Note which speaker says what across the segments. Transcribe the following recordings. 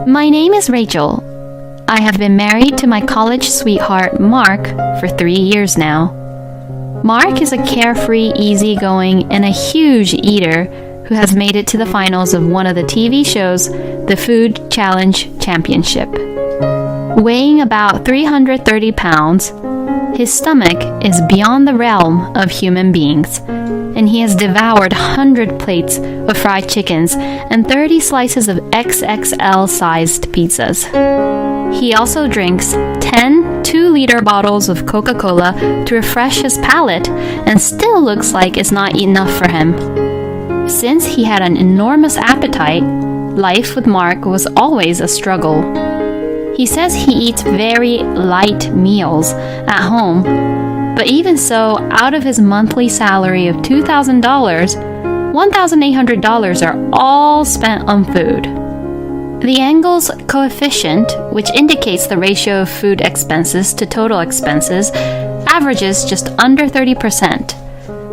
Speaker 1: My name is Rachel. I have been married to my college sweetheart, Mark, for 3 years now. Mark is a carefree, easygoing, and a huge eater who has made it to the finals of one of the TV shows, the Food Challenge Championship. Weighing about 330 pounds, his stomach is beyond the realm of human beings, and he has devoured 100 plates of fried chickens and 30 slices of XXL-sized pizzas. He also drinks 10 2-liter bottles of Coca-Cola to refresh his palate and still looks like it's not enough for him. Since he had an enormous appetite, life with Mark was always a struggle. He says he eats very light meals at home, but even so, out of his monthly salary of $2,000, $1,800 are all spent on food. The Engel's coefficient, which indicates the ratio of food expenses to total expenses, averages just under 30%,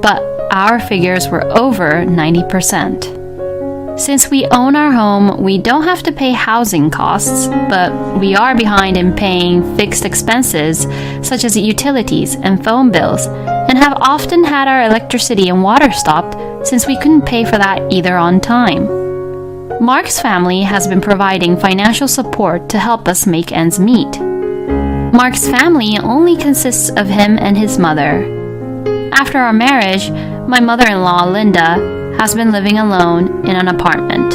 Speaker 1: but our figures were over 90%. Since we own our home, we don't have to pay housing costs, but we are behind in paying fixed expenses such as utilities and phone bills, and have often had our electricity and water stopped since we couldn't pay for that either on time. Mark's family has been providing financial support to help us make ends meet. Mark's family only consists of him and his mother. After our marriage, my mother-in-law, Linda, has been living alone in an apartment.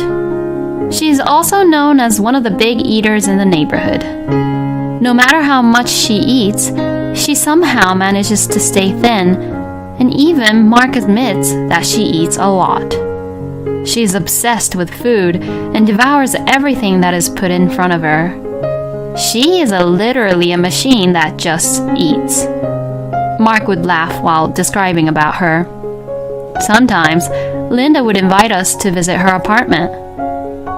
Speaker 1: She is also known as one of the big eaters in the neighborhood. No matter how much she eats, she somehow manages to stay thin, and even Mark admits that she eats a lot. She is obsessed with food and devours everything that is put in front of her. She is literally a machine that just eats. Mark would laugh while describing about her. Sometimes, Linda would invite us to visit her apartment.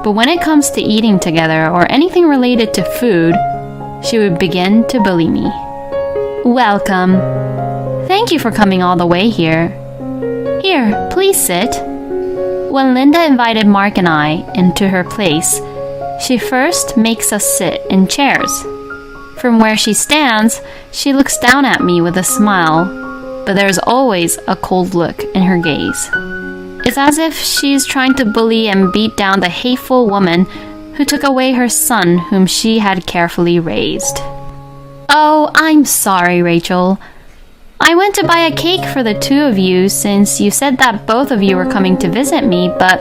Speaker 1: But when it comes to eating together or anything related to food, she would begin to bully me. Welcome. Thank you for coming all the way here. Here, please sit. When Linda invited Mark and I into her place, she first makes us sit in chairs. From where she stands, she looks down at me with a smile, but there's always a cold look in her gaze. It's as if she's trying to bully and beat down the hateful woman who took away her son whom she had carefully raised. Oh, I'm sorry, Rachel. I went to buy a cake for the two of you since you said that both of you were coming to visit me, but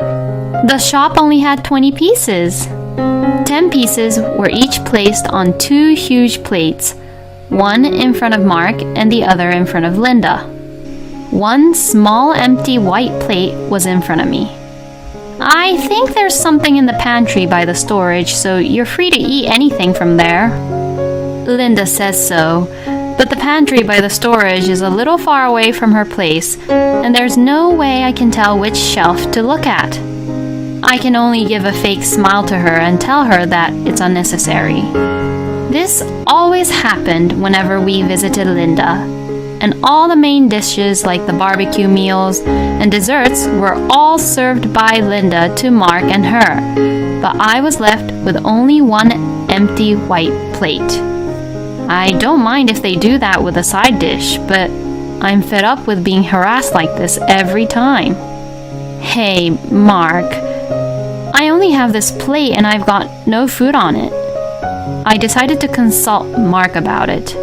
Speaker 1: the shop only had 20 pieces. 10 pieces were each placed on 2 huge plates, one in front of Mark and the other in front of Linda. One small empty white plate was in front of me. I think there's something in the pantry by the storage, so you're free to eat anything from there. Linda says so, but the pantry by the storage is a little far away from her place, and there's no way I can tell which shelf to look at. I can only give a fake smile to her and tell her that it's unnecessary. This always happened whenever we visited Linda, and all the main dishes like the barbecue meals and desserts were all served by Linda to Mark and her, but I was left with only one empty white plate. I don't mind if they do that with a side dish, but I'm fed up with being harassed like this every time. Hey, Mark, I only have this plate and I've got no food on it. I decided to consult Mark about it,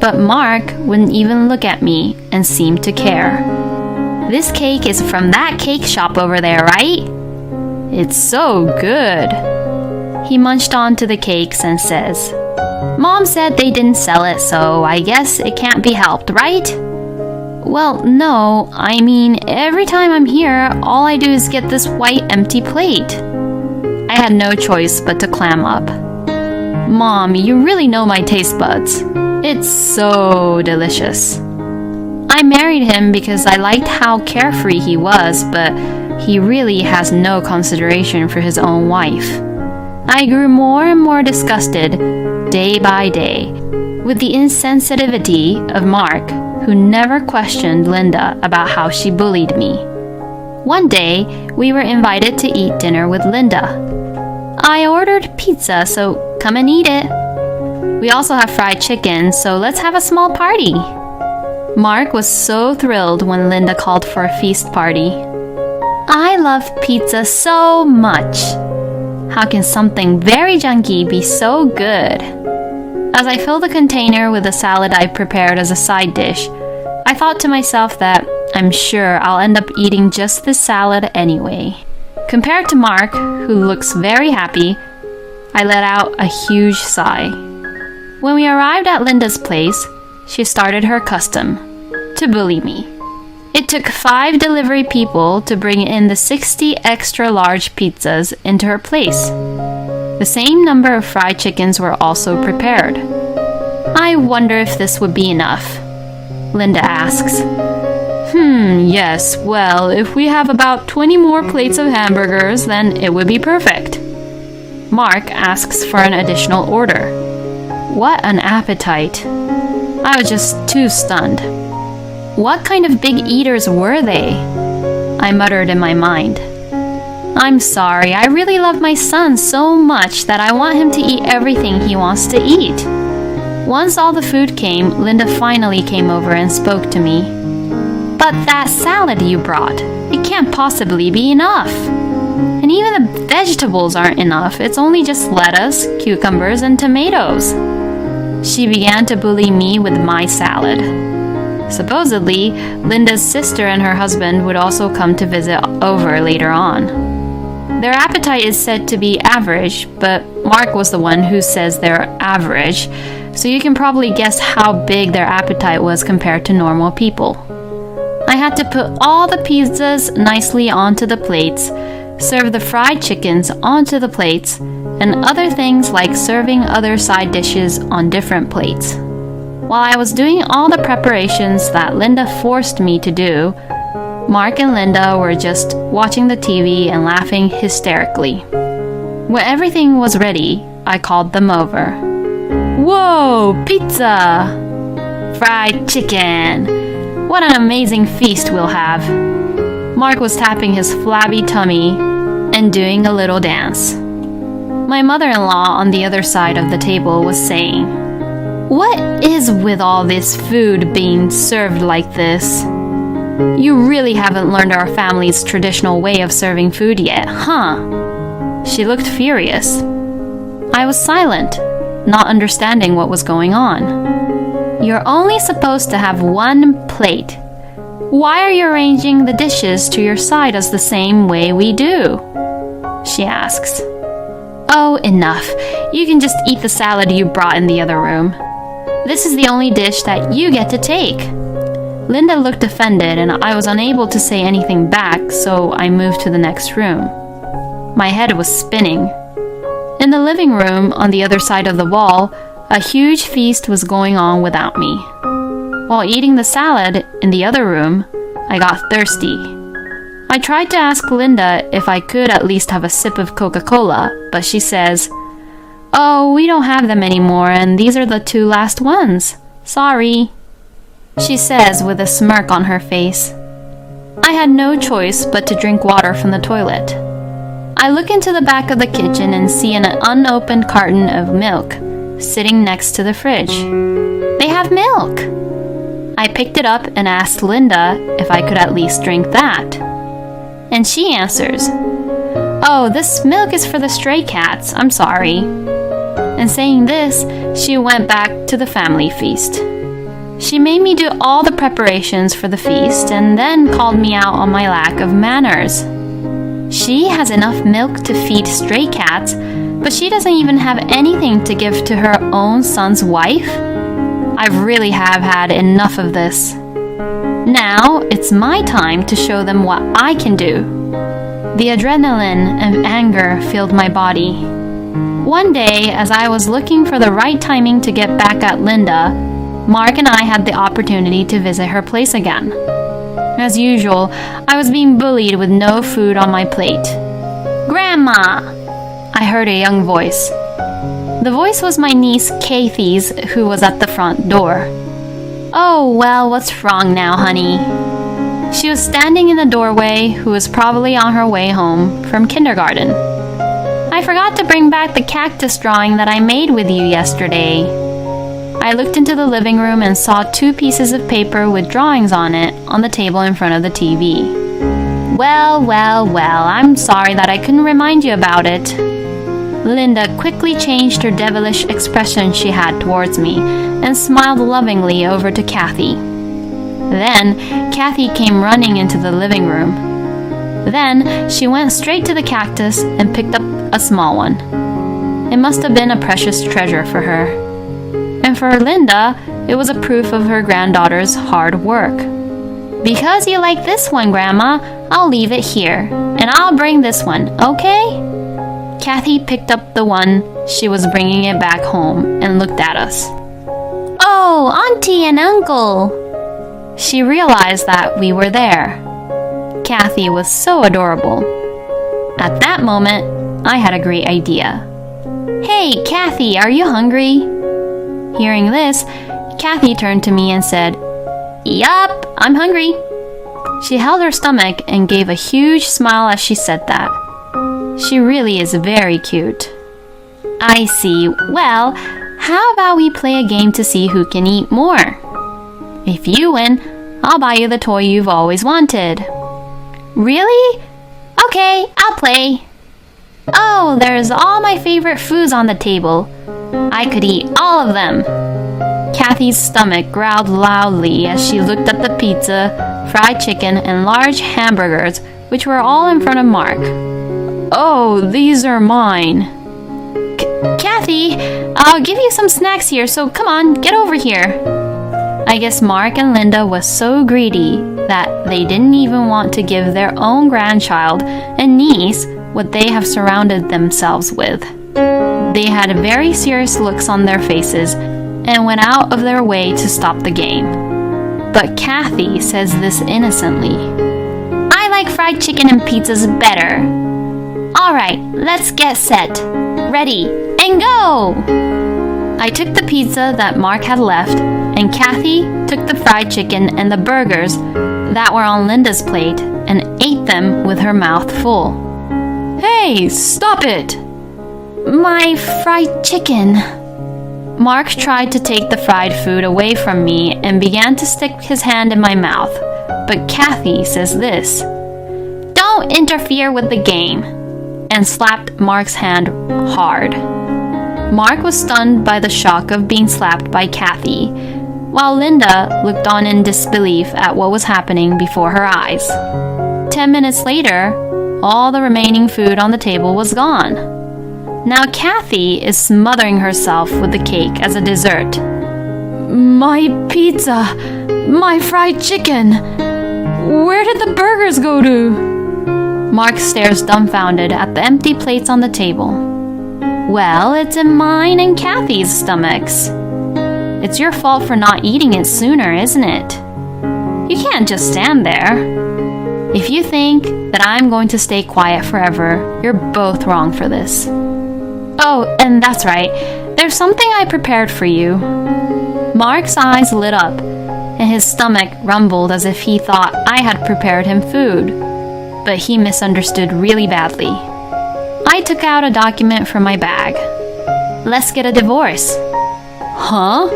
Speaker 1: but Mark wouldn't even look at me and seemed to care. This cake is from that cake shop over there, right? It's so good. He munched onto the cakes and says, Mom said they didn't sell it, so I guess it can't be helped, right? Well, no, I mean, every time I'm here, all I do is get this white empty plate. I had no choice but to clam up. Mom, you really know my taste buds. It's so delicious. I married him because I liked how carefree he was, but he really has no consideration for his own wife. I grew more and more disgusted, day by day, with the insensitivity of Mark, who never questioned Linda about how she bullied me. One day, we were invited to eat dinner with Linda. I ordered pizza, so come and eat it. We also have fried chicken, so let's have a small party. Mark was so thrilled when Linda called for a feast party. I love pizza so much. How can something very junky be so good? As I filled the container with the salad I prepared as a side dish, I thought to myself that I'm sure I'll end up eating just this salad anyway. Compared to Mark, who looks very happy, I let out a huge sigh. When we arrived at Linda's place, she started her custom, to bully me. It took 5 delivery people to bring in the 60 extra large pizzas into her place. The same number of fried chickens were also prepared. I wonder if this would be enough. Linda asks. Yes, well, if we have about 20 more plates of hamburgers, then it would be perfect. Mark asks for an additional order. What an appetite. I was just too stunned. What kind of big eaters were they? I muttered in my mind. I'm sorry, I really love my son so much that I want him to eat everything he wants to eat. Once all the food came, Linda finally came over and spoke to me. But that salad you brought, it can't possibly be enough. And even the vegetables aren't enough. It's only just lettuce, cucumbers, and tomatoes. She began to bully me with my salad. Supposedly, Linda's sister and her husband would also come to visit over later on. Their appetite is said to be average, but Mark was the one who says they're average, so you can probably guess how big their appetite was compared to normal people. I had to put all the pizzas nicely onto the plates, serve the fried chickens onto the plates, and other things like serving other side dishes on different plates. While I was doing all the preparations that Linda forced me to do, Mark and Linda were just watching the TV and laughing hysterically. When everything was ready, I called them over. Whoa, pizza! Fried chicken! What an amazing feast we'll have. Mark was tapping his flabby tummy and doing a little dance. My mother-in-law on the other side of the table was saying, "What is with all this food being served like this? You really haven't learned our family's traditional way of serving food yet, huh?" She looked furious. I was silent, not understanding what was going on. "You're only supposed to have 1 plate. Why are you arranging the dishes to your side as the same way we do?" she asks. "Oh, enough. You can just eat the salad you brought in the other room. This is the only dish that you get to take." Linda looked offended and I was unable to say anything back, so I moved to the next room. My head was spinning. In the living room on the other side of the wall, a huge feast was going on without me. While eating the salad in the other room, I got thirsty. I tried to ask Linda if I could at least have a sip of Coca-Cola, but she says, "Oh, we don't have them anymore, and these are the 2 last ones. Sorry," she says with a smirk on her face. I had no choice but to drink water from the toilet. I look into the back of the kitchen and see an unopened carton of milk sitting next to the fridge. They have milk! I picked it up and asked Linda if I could at least drink that. And she answers, "Oh, this milk is for the stray cats, I'm sorry." And saying this, she went back to the family feast. She made me do all the preparations for the feast and then called me out on my lack of manners. She has enough milk to feed stray cats, but she doesn't even have anything to give to her own son's wife? I really have had enough of this. Now it's my time to show them what I can do. The adrenaline and anger filled my body. One day, as I was looking for the right timing to get back at Linda, Mark and I had the opportunity to visit her place again. As usual, I was being bullied with no food on my plate. "Grandma!" I heard a young voice. The voice was my niece Kathy's, who was at the front door. "Oh, well, what's wrong now, honey?" She was standing in the doorway, who was probably on her way home from kindergarten. I forgot to bring back the cactus drawing that I made with you yesterday. I looked into the living room and saw 2 pieces of paper with drawings on it on the table in front of the TV. Well, I'm sorry that I couldn't remind you about it. Linda quickly changed her devilish expression she had towards me and smiled lovingly over to Kathy. Then Kathy came running into the living room. Then she went straight to the cactus and picked up a small one. It must have been a precious treasure for her. And for Linda, it was a proof of her granddaughter's hard work. Because you like this one, Grandma, I'll leave it here. And I'll bring this one, okay? Kathy picked up the one she was bringing it back home and looked at us. Oh, Auntie and Uncle! She realized that we were there. Kathy was so adorable. At that moment, I had a great idea. Hey, Kathy, are you hungry? Hearing this, Kathy turned to me and said, Yup, I'm hungry. She held her stomach and gave a huge smile as she said that. She really is very cute. I see. Well, how about we play a game to see who can eat more? If you win, I'll buy you the toy you've always wanted. Really? Okay, I'll play. Oh, there's all my favorite foods on the table. I could eat all of them. Kathy's stomach growled loudly as she looked at the pizza, fried chicken, and large hamburgers, which were all in front of Mark. Oh, these are mine. Kathy, I'll give you some snacks here, so come on, get over here. I guess Mark and Linda was so greedy that they didn't even want to give their own grandchild and niece what they have surrounded themselves with. They had very serious looks on their faces and went out of their way to stop the game. But Kathy says this innocently. I like fried chicken and pizzas better. Alright, let's get set. Ready, and go! I took the pizza that Mark had left, and Kathy took the fried chicken and the burgers that were on Linda's plate and ate them with her mouth full. Hey, stop it! My fried chicken. Mark tried to take the fried food away from me and began to stick his hand in my mouth, but Kathy says this. Don't interfere with the game, and slapped Mark's hand hard. Mark was stunned by the shock of being slapped by Kathy, while Linda looked on in disbelief at what was happening before her eyes. 10 minutes later, all the remaining food on the table was gone. Now Kathy is smothering herself with the cake as a dessert. My pizza! My fried chicken! Where did the burgers go to? Mark stares dumbfounded at the empty plates on the table. Well, it's in mine and Kathy's stomachs. It's your fault for not eating it sooner, isn't it? You can't just stand there. If you think that I'm going to stay quiet forever, you're both wrong for this. Oh, and that's right. There's something I prepared for you. Mark's eyes lit up, and his stomach rumbled as if he thought I had prepared him food. But he misunderstood really badly. I took out a document from my bag. Let's get a divorce. Huh?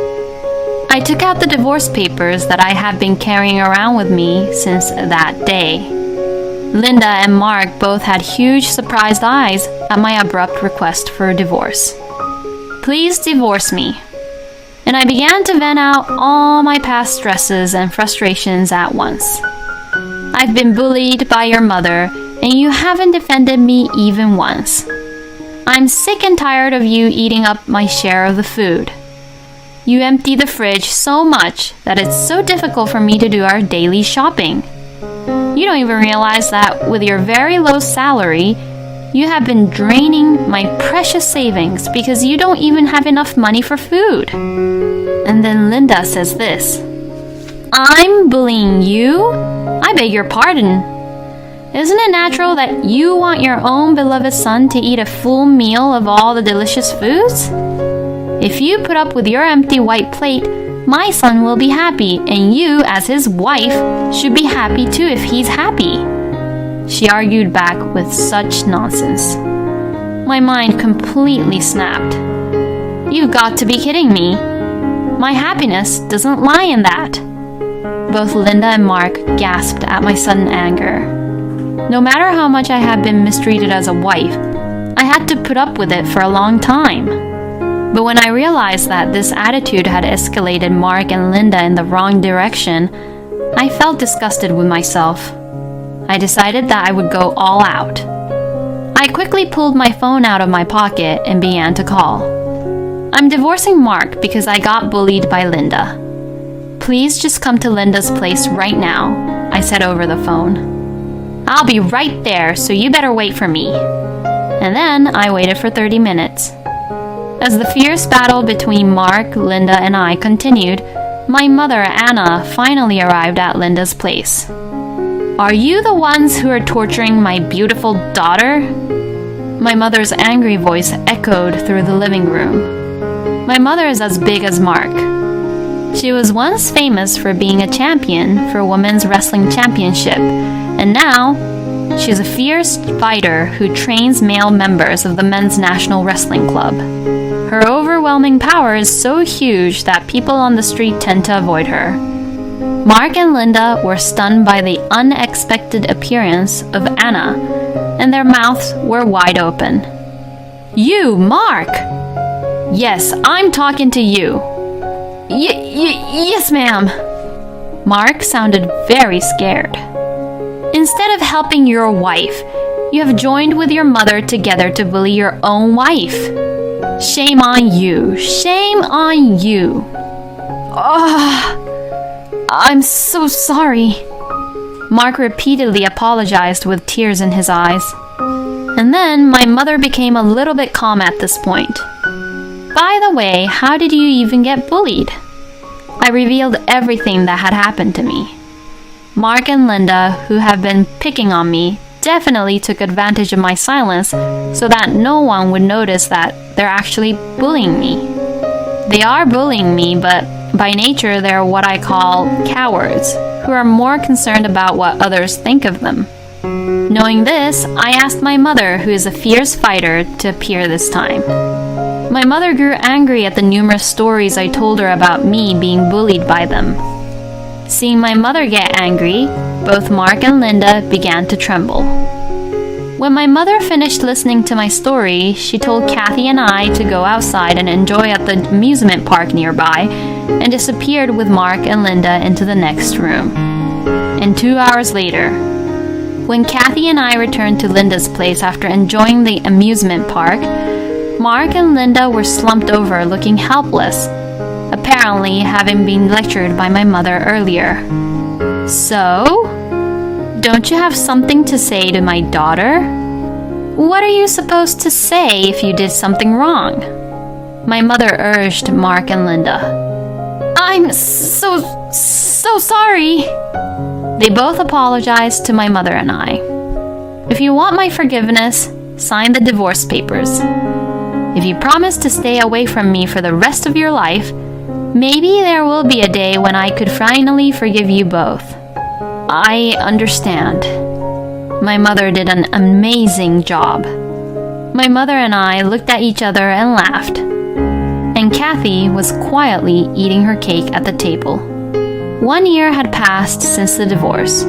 Speaker 1: I took out the divorce papers that I have been carrying around with me since that day. Linda and Mark both had huge surprised eyes at my abrupt request for a divorce. Please divorce me. And I began to vent out all my past stresses and frustrations at once. I've been bullied by your mother, and you haven't defended me even once. I'm sick and tired of you eating up my share of the food. You empty the fridge so much that it's so difficult for me to do our daily shopping. You don't even realize that with your very low salary, you have been draining my precious savings because you don't even have enough money for food. And then Linda says this. I'm bullying you? I beg your pardon. Isn't it natural that you want your own beloved son to eat a full meal of all the delicious foods? If you put up with your empty white plate, my son will be happy, and you, as his wife, should be happy too if he's happy. She argued back with such nonsense. My mind completely snapped. You've got to be kidding me. My happiness doesn't lie in that. Both Linda and Mark gasped at my sudden anger. No matter how much I had been mistreated as a wife, I had to put up with it for a long time. But when I realized that this attitude had escalated Mark and Linda in the wrong direction, I felt disgusted with myself. I decided that I would go all out. I quickly pulled my phone out of my pocket and began to call. I'm divorcing Mark because I got bullied by Linda. Please just come to Linda's place right now, I said over the phone. I'll be right there, so you better wait for me. And then I waited for 30 minutes. As the fierce battle between Mark, Linda, and I continued, my mother, Anna, finally arrived at Linda's place. Are you the ones who are torturing my beautiful daughter? My mother's angry voice echoed through the living room. My mother is as big as Mark. She was once famous for being a champion for Women's Wrestling Championship, and now she's a fierce fighter who trains male members of the Men's National Wrestling Club. Her overwhelming power is so huge that people on the street tend to avoid her. Mark and Linda were stunned by the unexpected appearance of Anna, and their mouths were wide open. You, Mark! Yes, I'm talking to you. Yes, ma'am. Mark sounded very scared. Instead of helping your wife, you have joined with your mother together to bully your own wife. Shame on you. Shame on you. I'm so sorry. Mark repeatedly apologized with tears in his eyes. And then my mother became a little bit calm at this point. By the way, how did you even get bullied? I revealed everything that had happened to me. Mark and Linda, who have been picking on me, definitely took advantage of my silence so that no one would notice that they're actually bullying me. They are bullying me, but by nature they're what I call cowards, who are more concerned about what others think of them. Knowing this, I asked my mother, who is a fierce fighter, to appear this time. My mother grew angry at the numerous stories I told her about me being bullied by them. Seeing my mother get angry, both Mark and Linda began to tremble. When my mother finished listening to my story, she told Kathy and I to go outside and enjoy at the amusement park nearby, and disappeared with Mark and Linda into the next room. And 2 hours later, when Kathy and I returned to Linda's place after enjoying the amusement park, Mark and Linda were slumped over looking helpless, apparently having been lectured by my mother earlier. So, don't you have something to say to my daughter? What are you supposed to say if you did something wrong? My mother urged Mark and Linda. I'm so sorry. They both apologized to my mother and I. If you want my forgiveness, sign the divorce papers. If you promise to stay away from me for the rest of your life, maybe there will be a day when I could finally forgive you both. I understand. My mother did an amazing job. My mother and I looked at each other and laughed. And Kathy was quietly eating her cake at the table. 1 year had passed since the divorce.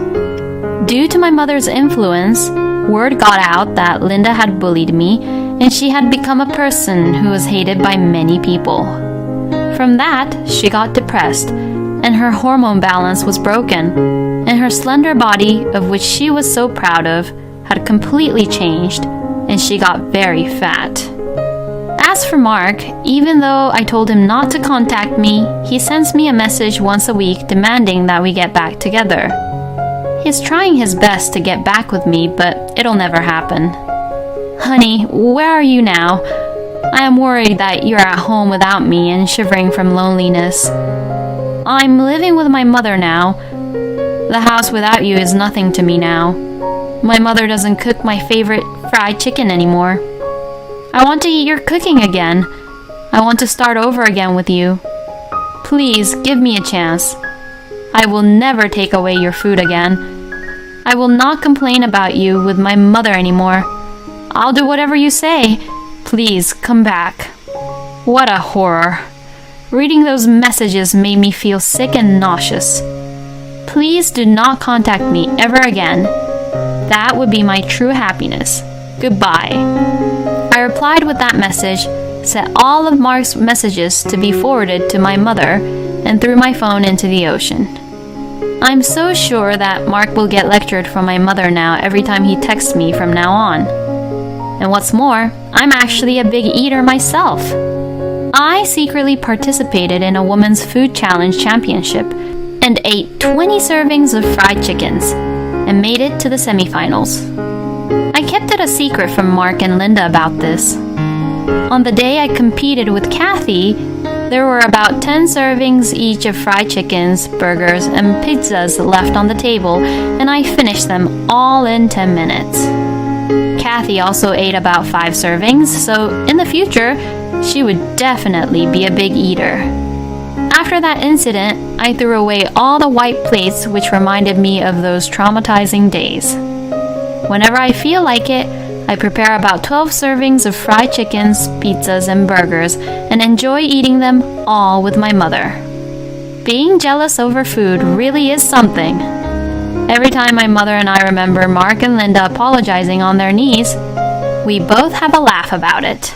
Speaker 1: Due to my mother's influence, word got out that Linda had bullied me, and she had become a person who was hated by many people. From that, she got depressed, and her hormone balance was broken, and her slender body, of which she was so proud of, had completely changed, and she got very fat. As for Mark, even though I told him not to contact me, he sends me a message once a week demanding that we get back together. He's trying his best to get back with me, but it'll never happen. Honey, where are you now? I am worried that you're at home without me and shivering from loneliness. I'm living with my mother now. The house without you is nothing to me now. My mother doesn't cook my favorite fried chicken anymore. I want to eat your cooking again. I want to start over again with you. Please give me a chance. I will never take away your food again. I will not complain about you with my mother anymore. I'll do whatever you say. please come back. What a horror. Reading those messages made me feel sick and nauseous. Please do not contact me ever again. That would be my true happiness. Goodbye. I replied with that message, set all of Mark's messages to be forwarded to my mother, and threw my phone into the ocean. I'm so sure that Mark will get lectured from my mother now every time he texts me from now on. And what's more, I'm actually a big eater myself. I secretly participated in a women's food challenge championship and ate 20 servings of fried chickens and made it to the semifinals. I kept it a secret from Mark and Linda about this. On the day I competed with Kathy, there were about 10 servings each of fried chickens, burgers, and pizzas left on the table, and I finished them all in 10 minutes. Kathy also ate about 5 servings, so in the future, she would definitely be a big eater. After that incident, I threw away all the white plates, which reminded me of those traumatizing days. Whenever I feel like it, I prepare about 12 servings of fried chickens, pizzas, and burgers, and enjoy eating them all with my mother. Being jealous over food really is something. Every time my mother and I remember Mark and Linda apologizing on their knees, we both have a laugh about it.